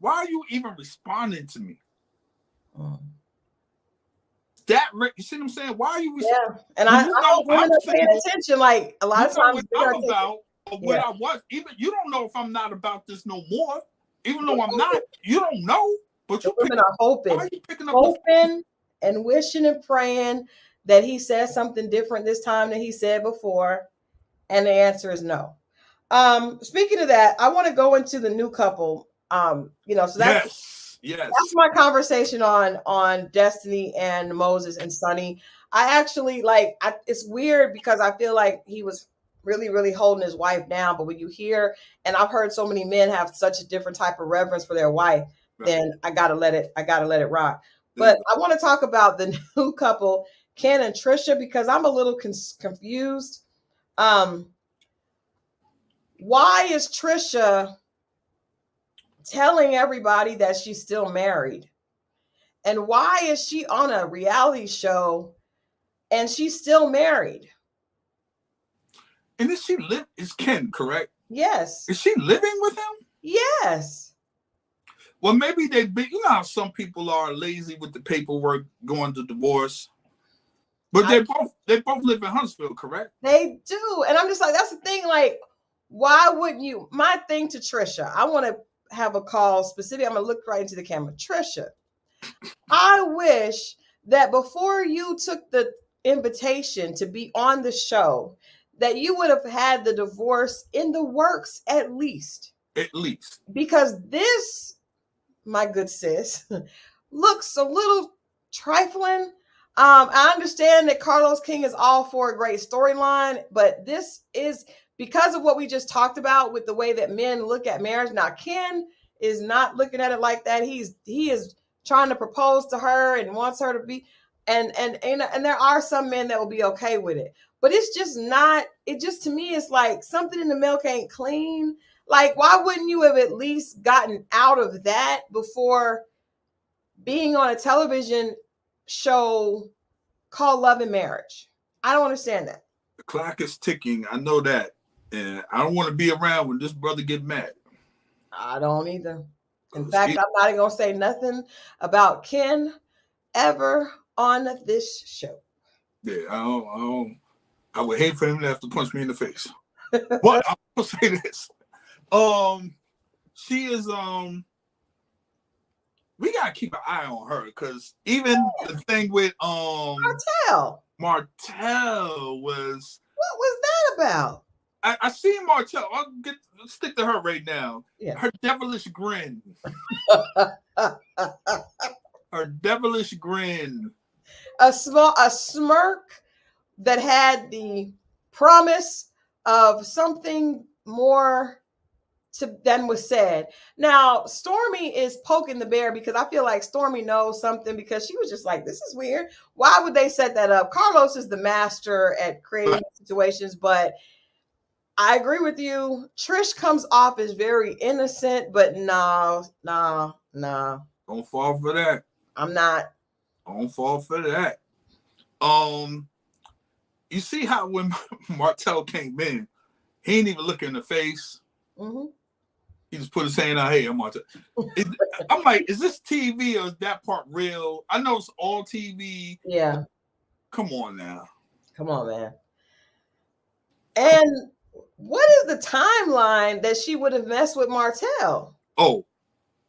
Why are you even responding to me? You see what I'm saying? Why are you? Yeah, and I hope women are paying attention. Like a lot of times, I'm about what I was. Even you don't know if I'm not about this no more. Even though I'm not, you don't know. But you women are hoping, why are you picking up and wishing and praying that he says something different this time than he said before, and the answer is no. Speaking of that, I want to go into the new couple. So that's that's my conversation on Destiny and Moses and Sunny. I actually it's weird because I feel like he was really, really holding his wife down. But when you hear, and I've heard so many men have such a different type of reverence for their wife, then I gotta let it rock. But I want to talk about the new couple, Ken and Trisha, because I'm a little confused. Why is Trisha telling everybody that she's still married? And why is she on a reality show and she's still married? And is Ken correct? Yes. Is she living with him? Yes. Well, maybe you know how some people are lazy with the paperwork going to divorce. But they both live in Huntsville, correct? They do. And I'm just like, that's the thing. Like, why wouldn't you? My thing to Trisha, I want to have a call specific. I'm going to look right into the camera. Trisha, I wish that before you took the invitation to be on the show, that you would have had the divorce in the works at least. At least. Because this, my good sis, looks a little trifling. I understand that Carlos King is all for a great storyline, but this is because of what we just talked about with the way that men look at marriage. Now, Ken is not looking at it like that. He is trying to propose to her and wants her to be, and there are some men that will be okay with it, but it's just not. It just, to me, it's like something in the milk ain't clean. Like, why wouldn't you have at least gotten out of that before being on a television show called Love and Marriage? I don't understand that. The clock is ticking. I know that. And I don't want to be around when this brother get mad. I don't either. In fact, I'm not even going to say nothing about Ken ever on this show. Yeah, I would hate for him to have to punch me in the face. But I'm going to say this. She is, we got to keep an eye on her, because even the thing with Martell was... What was that about? I seen Martell. Stick to her right now. Yeah. Her devilish grin. Her devilish grin. A smirk that had the promise of something more than was said. Now, Stormy is poking the bear, because I feel like Stormy knows something, because she was just like, this is weird. Why would they set that up? Carlos is the master at creating situations, but I agree with you. Trish comes off as very innocent, but no. Don't fall for that. I'm not. Don't fall for that. You see how when Martell came in, he didn't even look in the face. Mm-hmm. He just put his hand out. Hey, I'm Martell. I'm like, is this TV or is that part real? I know it's all TV. Yeah. Come on now. Come on, man. And what is the timeline that she would have messed with Martell? Oh,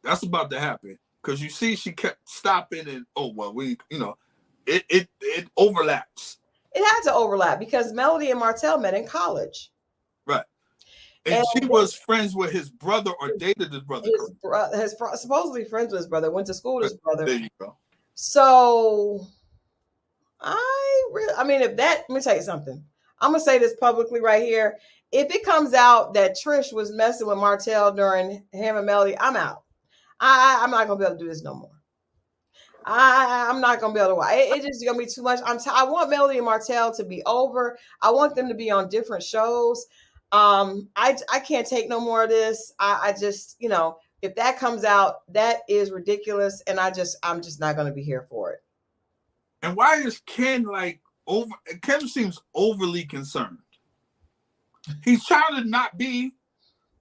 that's about to happen. Because you see, she kept stopping and, it overlaps. It had to overlap because Melody and Martell met in college. Right. And she was friends with his brother, or dated his brother. Supposedly friends with his brother, went to school with his brother. There you go. So, let me tell you something. I'm going to say this publicly right here. If it comes out that Trish was messing with Martell during him and Melody, I'm out. I'm not going to be able to do this no more. I'm not going to be able to watch. It's just going to be too much. I want Melody and Martell to be over. I want them to be on different shows. I can't take no more of this. I just, if that comes out, that is ridiculous. And I'm just not going to be here for it. And why is Ken Ken seems overly concerned. He's trying to not be,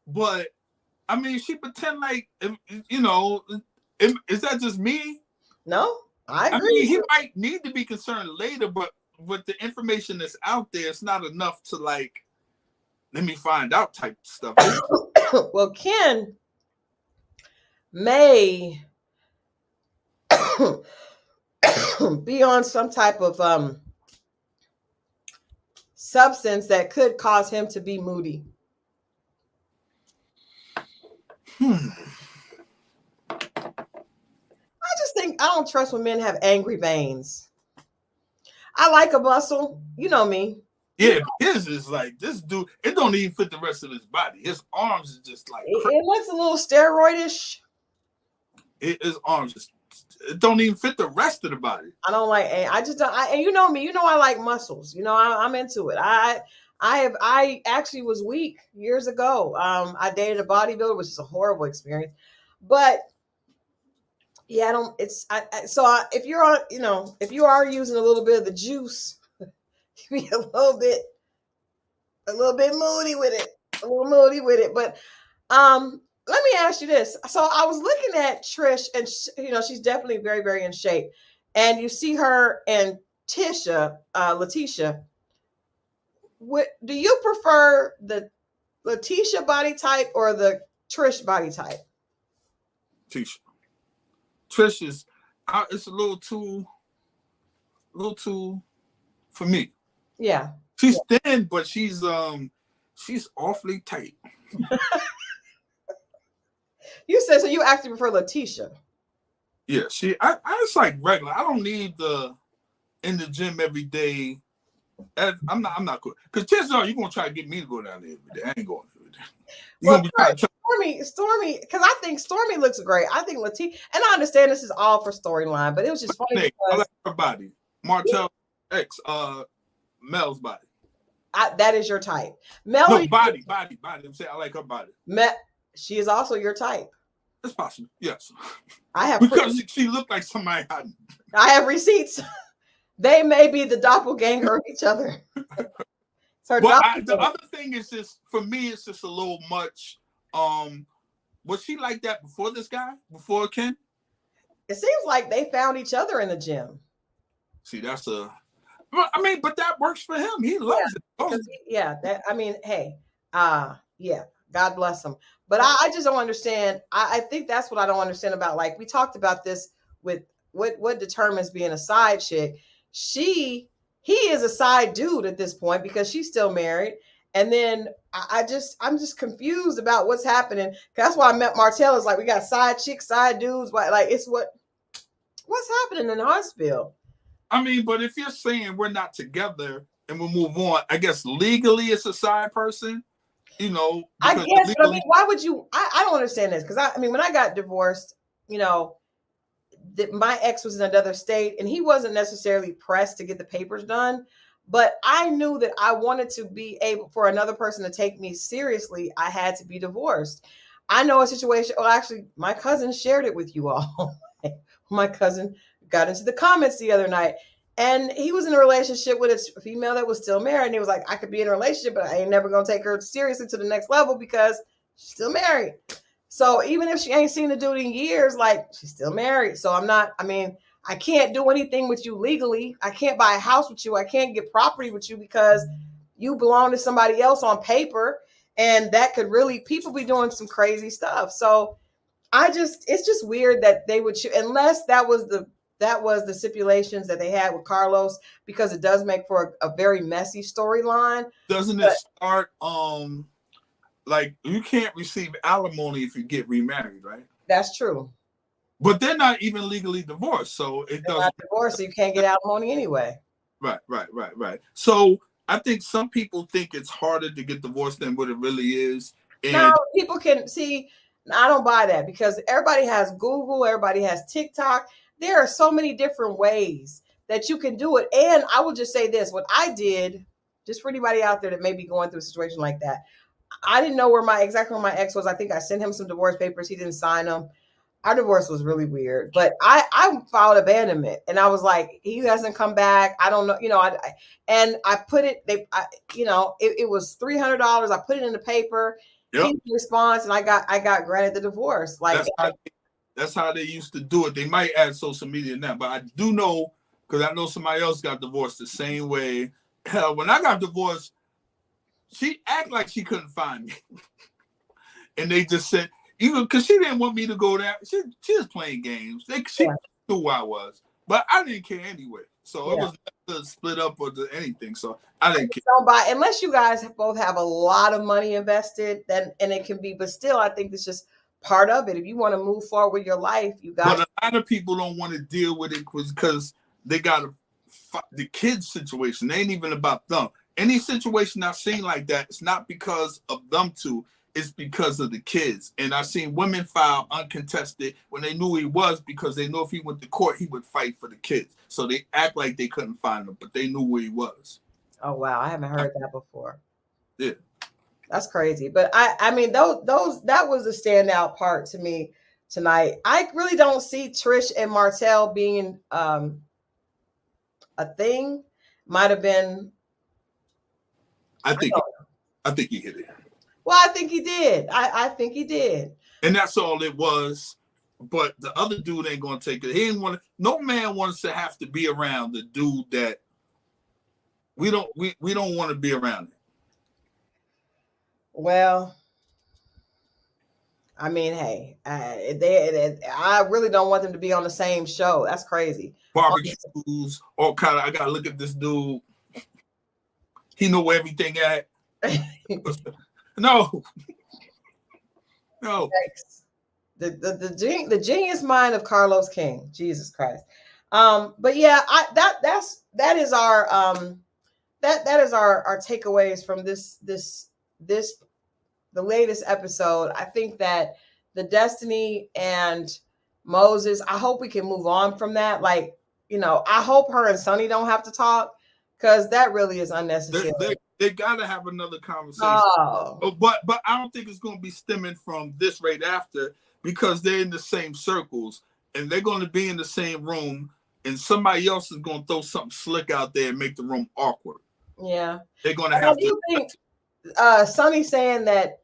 but I mean, she pretend like, is that just me? No, I agree. I mean, he might need to be concerned later, but with the information that's out there, it's not enough to let me find out type stuff. Well, Ken may be on some type of substance that could cause him to be moody. I just think I don't trust when men have angry veins. I like a muscle. You know me. Yeah, his is like, this dude, it don't even fit the rest of his body. His arms is just like... It looks a little steroidish. His arms just... It don't even fit the rest of the body. I don't like... I just don't... and you know me. You know I like muscles. I'm into it. I actually was weak years ago. I dated a bodybuilder, which is a horrible experience. But... yeah, I don't... if you're on... if you are using a little bit of the juice... be a little bit moody with it, but let me ask you this. So I was looking at Trish, and she's definitely very, very in shape. And you see her and Letitia. What do you prefer, the Letitia body type or the Trish body type? Tisha. Trish is, it's a little too for me. Yeah. She's thin, but she's awfully tight. You said so. You actually prefer Letitia? Yeah, I it's like regular. I don't need the in the gym every day. I'm not good. Because chances are you're gonna try to get me to go down there every day. I ain't going every day. You're gonna be trying to Stormy, because I think Stormy looks great. I think Letitia, and I understand this is all for storyline, but it was just funny because I like her body. Martell X, Mel's body. That is your type. Melody, no, body. I'm saying I like her body. She is also your type. It's possible, yes. I have because she looked like somebody. I have receipts. They may be the doppelganger of each other. But the other thing is just, for me, it's just a little much. Was she like that before this guy? Before Ken? It seems like they found each other in the gym. See, that's but that works for him. He loves it. Hey, yeah, God bless him. But I just don't understand. I think that's what I don't understand about, like, we talked about this with what determines being a side chick. He is a side dude at this point because she's still married. And then I'm just confused about what's happening. That's why I met Martell. Is like, we got side chicks, side dudes. Like, it's what's happening in Huntsville. I mean, but if you're saying we're not together and we'll move on, I guess legally it's a side person, I guess, legally, but I mean, why would you? I don't understand this, because I mean, when I got divorced, my ex was in another state and he wasn't necessarily pressed to get the papers done. But I knew that I wanted to be able for another person to take me seriously. I had to be divorced. I know a situation. Well, actually, my cousin shared it with you all. My cousin got into the comments the other night, and he was in a relationship with a female that was still married. And he was like, I could be in a relationship, but I ain't never going to take her seriously to the next level because she's still married. So even if she ain't seen the dude in years, like, she's still married. So I can't do anything with you legally. I can't buy a house with you. I can't get property with you because you belong to somebody else on paper. And that could really, people be doing some crazy stuff. So it's just weird that they would unless that was the stipulations that they had with Carlos, because it does make for a very messy storyline. Doesn't it start like, you can't receive alimony if you get remarried, right? That's true. But they're not even legally divorced, so it doesn't. Not divorced, so you can't get alimony anyway. Right. So I think some people think it's harder to get divorced than what it really is. And now people can see. I don't buy that, because everybody has Google, everybody has TikTok. There are so many different ways that you can do it. And I will just say this: what I did, just for anybody out there that may be going through a situation like that, I didn't know where my ex was. I think I sent him some divorce papers. He didn't sign them. Our divorce was really weird, but I filed abandonment, and I was like, he hasn't come back. I don't know, I put it. It was $300. I put it in the paper. Yep. He responds, and I got granted the divorce. Like, that's how they used to do it. They might add social media now, but I do know, because I know somebody else got divorced the same way. Hell, when I got divorced, she acted like she couldn't find me, and they just said, even because she didn't want me to go there. She was playing games. She knew who I was, but I didn't care anyway. So it was never split up or anything. So I didn't care. Don't buy unless you guys both have a lot of money invested. Then it can be, but still, I think it's just part of it. If you want to move forward with your life, you got. But a lot of people don't want to deal with it because they got the kids situation. They ain't even about them. Any situation I've seen like that, it's not because of them two. It's because of the kids. And I've seen women file uncontested when they knew who he was, because they know if he went to court, he would fight for the kids. So they act like they couldn't find him, but they knew where he was. Oh, wow. I haven't heard that before. Yeah. That's crazy. But I mean, that was a standout part to me tonight. I really don't see Trish and Martell being a thing. Might have been. I think he hit it. Well, I think he did. I think he did. And that's all it was. But the other dude ain't gonna take it. He didn't want. No man wants to have to be around the dude that we don't want to be around it. Well, I mean, hey, I really don't want them to be on the same show. That's crazy. Barbecues, all kind of. I gotta look at this dude. He know where everything at. No. The genius mind of Carlos King. Jesus Christ. But yeah, that is our takeaways from this the latest episode. I think that the Destiny and Moses, I hope we can move on from that. Like, I hope her and Sonny don't have to talk, because that really is unnecessary. They gotta have another conversation. Oh. But I don't think it's gonna be stemming from this right after, because they're in the same circles and they're gonna be in the same room, and somebody else is gonna throw something slick out there and make the room awkward. Yeah. They're gonna have to think Sonny saying that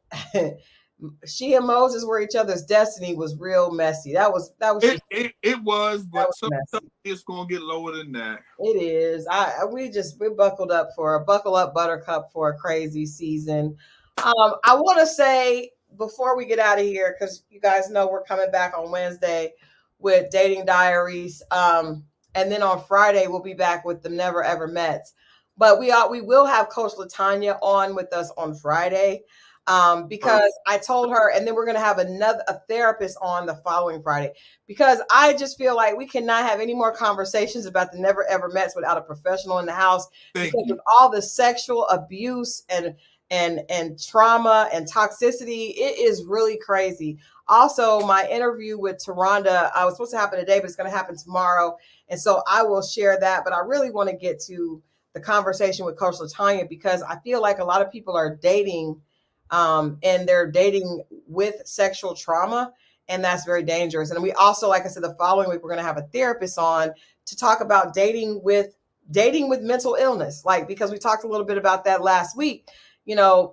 she and Moses were each other's destiny was real messy. That was it was, but sometimes it's gonna get lower than that. It is. We buckled up buckle up, Buttercup, for a crazy season. I want to say before we get out of here, because you guys know we're coming back on Wednesday with Dating Diaries, and then on Friday we'll be back with the Never Ever Mets. But we will have Coach LaTanya on with us on Friday, because I told her, and then we're going to have a therapist on the following Friday, because I just feel like we cannot have any more conversations about the Never Ever Mets without a professional in the house, because of all the sexual abuse and trauma and toxicity. It is really crazy. Also, my interview with Taronda, I was supposed to happen today, but it's going to happen tomorrow. And so I will share that. But I really want to get to the conversation with Coach LaTanya, because I feel like a lot of people are dating, and they're dating with sexual trauma, and that's very dangerous. And we also, like I said, the following week, we're going to have a therapist on to talk about dating with mental illness, because we talked a little bit about that last week.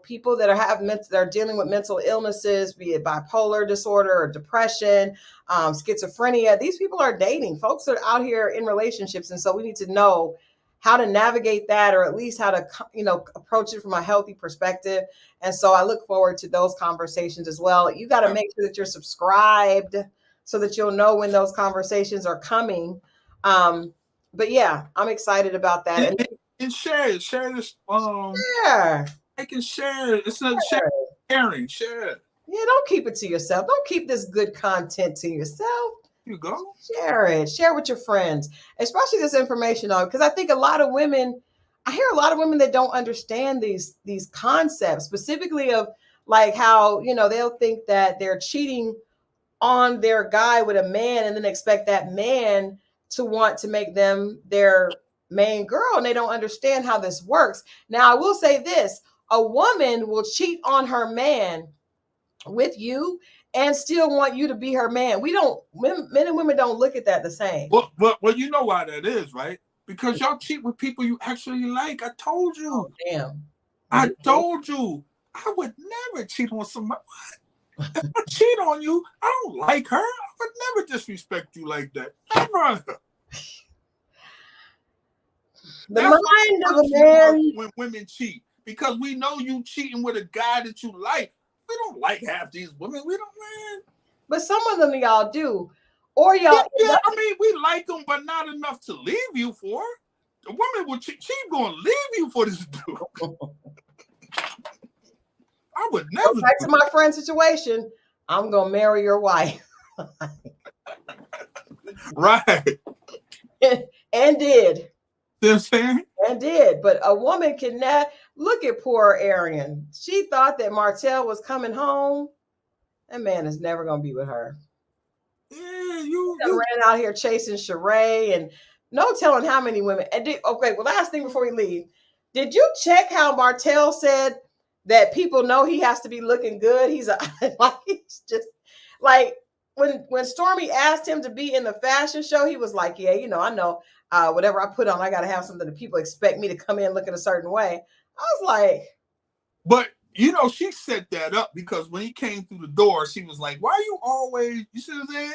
People that are dealing with mental illnesses, be it bipolar disorder or depression, schizophrenia. These people are dating. Folks are out here in relationships, and so we need to know how to navigate that, or at least how to, approach it from a healthy perspective. And so I look forward to those conversations as well. You got to make sure that you're subscribed so that you'll know when those conversations are coming. But yeah, I'm excited about that. And share this. Share. I can share. It's not sharing. Share. Yeah, don't keep it to yourself. Don't keep this good content to yourself. You go. Share it. Share with your friends, especially this information because I think I hear a lot of women that don't understand these concepts, specifically of how, they'll think that they're cheating on their guy with a man and then expect that man to want to make them their main girl. And they don't understand how this works. Now, I will say this. A woman will cheat on her man with you and still want you to be her man. Men and women don't look at that the same. Well, you know why that is, right? Because y'all cheat with people you actually like. I told you. Oh, damn. I told you. I would never cheat on somebody. If I cheat on you, I don't like her. I would never disrespect you like that. Never. The mind of a man. When women cheat, because we know you cheating with a guy that you like. We don't like half these women. We don't, man. But some of them y'all do. Or y'all. Yeah, I mean, we like them, but not enough to leave you for. The woman will cheat. She's going to leave you for this dude. I would never. Back to my friend situation. I'm going to marry your wife. Right. And did. You know what I'm saying? And did. But a woman can not look at poor Arian. She thought that Martell was coming home. That man is never going to be with her. Yeah, you ran out here chasing Sheree and no telling how many women. And last thing before we leave. Did you check how Martell said that people know he has to be looking good? He's just like when Stormy asked him to be in the fashion show, he was like, yeah, I know. Whatever I put on, I got to have something that people expect me to come in looking a certain way. I was like, but You know, she set that up because when he came through the door, she was like, "Why you always?" You see what I'm saying?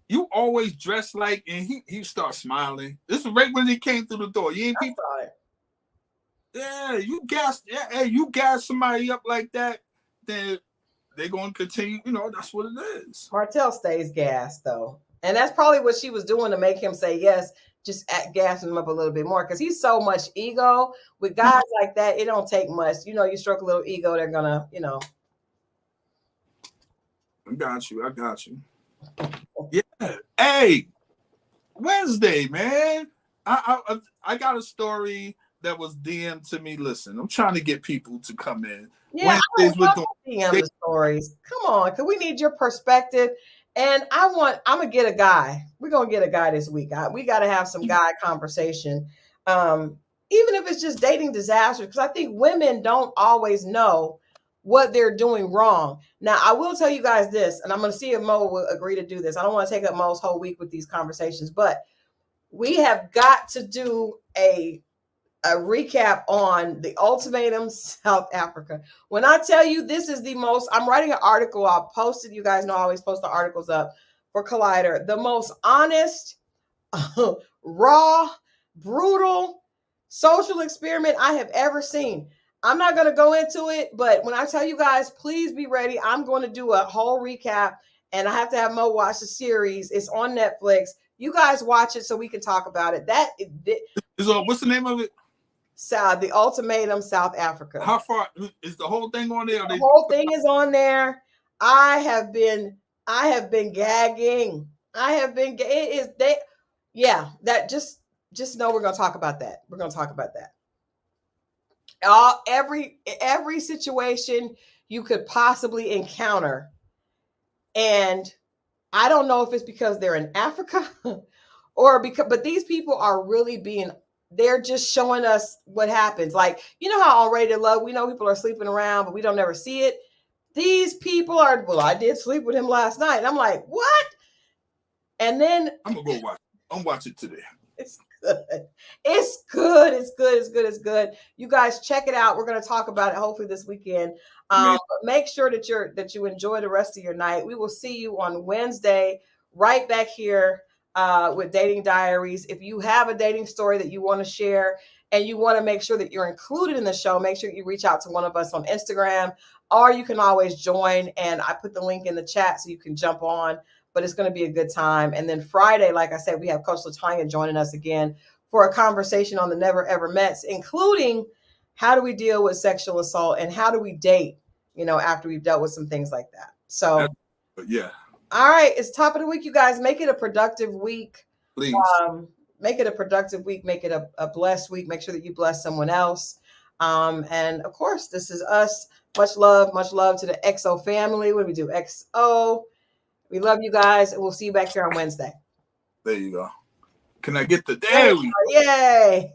You always dress like, and he starts smiling. This is right when he came through the door. You ain't people. Yeah, you gas. Yeah, hey, you gas somebody up like that, then they're gonna continue. You know, that's what it is. Martell stays gassed though, and that's probably what she was doing to make him say yes. Just gassing him up a little bit more because he's so much ego. With guys like that, it don't take much. You know, you stroke a little ego, they're gonna, you know. I got you. Yeah. Hey, Wednesday, man. I got a story that was DM'd to me. Listen, I'm trying to get people to come in. Yeah, Wednesdays we're doing DM the stories. Come on, because we need your perspective. And I'm gonna get a guy. We're gonna get a guy this week. We got to have some guy conversation, even if it's just dating disaster. Because I think women don't always know what they're doing wrong. Now, I will tell you guys this, and I'm gonna see if Mo will agree to do this. I don't want to take up Mo's whole week with these conversations, but we have got to do a recap on the ultimatum South Africa. When I tell you this is the most, I'm writing an article. I'll post it. You guys know I always post the articles up for Collider. The most honest, raw, brutal social experiment I have ever seen. I'm not going to go into it, but when I tell you guys, please be ready. I'm going to do a whole recap, and I have to have Mo watch the series. It's on Netflix. You guys watch it so we can talk about it. What's the name of it? The Ultimatum South Africa. How far is the whole thing on there? The whole thing is on there. I have been gagging. That just know we're gonna talk about that. We're gonna talk about that. Every situation you could possibly encounter. And I don't know if it's because they're in Africa but these people are really they're just showing us what happens. Like, you know how on Rated Love, we know people are sleeping around, but we don't never see it. These people are, well, I did sleep with him last night. And I'm like, what? And then I'm going to go watch it. I'm watching it today. It's good. It's good. You guys check it out. We're going to talk about it hopefully this weekend. But make sure that you enjoy the rest of your night. We will see you on Wednesday right back here with Dating Diaries. If you have a dating story that you want to share and you want to make sure that you're included in the show, make sure you reach out to one of us on Instagram, or you can always join. And I put the link in the chat so you can jump on. But it's going to be a good time. And then Friday, like I said, we have Coach LaTanya joining us again for a conversation on the Never Ever Mets, including how do we deal with sexual assault and how do we date, after we've dealt with some things like that. So, yeah. All right. It's top of the week, you guys. Make it a productive week. Please. Make it a productive week. Make it a blessed week. Make sure that you bless someone else. And of course, this is us. Much love to the XO family. What do we do? XO. We love you guys, and we'll see you back here on Wednesday. There you go. Can I get the there we go. Yay!